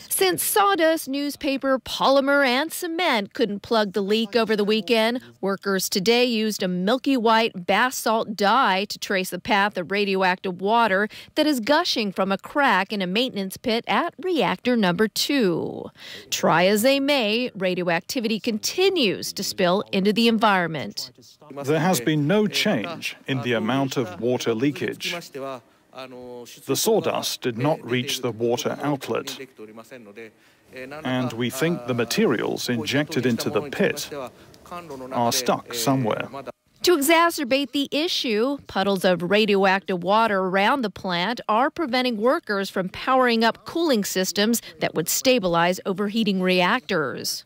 Since sawdust, newspaper, polymer, and cement couldn't plug the leak over the weekend, workers today used a milky white bath salt dye to trace the path of radioactive water that is gushing from a crack in a maintenance pit at Reactor number 2. Try as they may, radioactivity continues to spill into the environment. There has been no change in the amount of water leakage. The sawdust did not reach the water outlet, and we think the materials injected into the pit are stuck somewhere. To exacerbate the issue, puddles of radioactive water around the plant are preventing workers from powering up cooling systems that would stabilize overheating reactors.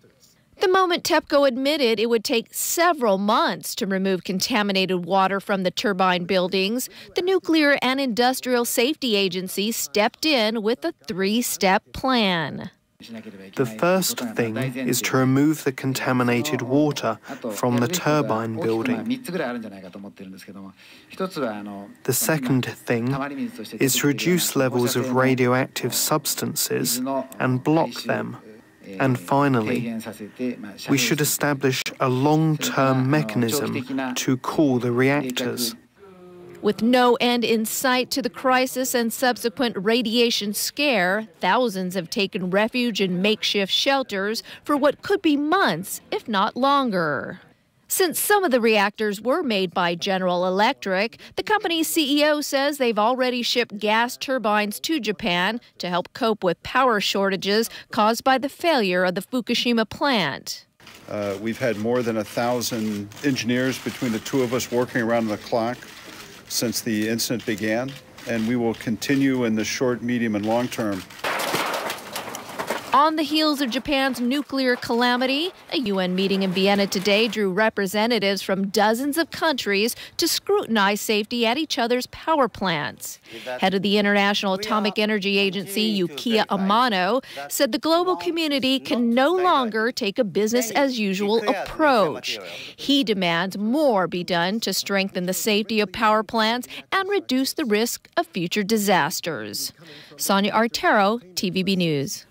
The moment TEPCO admitted it would take several months to remove contaminated water from the turbine buildings, the Nuclear and Industrial Safety Agency stepped in with a 3-step plan. The first thing is to remove the contaminated water from the turbine building. The second thing is to reduce levels of radioactive substances and block them. And finally, we should establish a long-term mechanism to cool the reactors. With no end in sight to the crisis and subsequent radiation scare, thousands have taken refuge in makeshift shelters for what could be months, if not longer. Since some of the reactors were made by General Electric, the company's CEO says they've already shipped gas turbines to Japan to help cope with power shortages caused by the failure of the Fukushima plant. We've had more than 1,000 engineers between the two of us working around the clock since the incident began, and we will continue in the short, medium, and long term. On the heels of Japan's nuclear calamity, a UN meeting in Vienna today drew representatives from dozens of countries to scrutinize safety at each other's power plants. Head of the International Atomic Energy Agency, Yukiya Amano, said the global community can no longer take a business-as-usual approach. He demands more be done to strengthen the safety of power plants and reduce the risk of future disasters. Sonya, Artero, TVB News.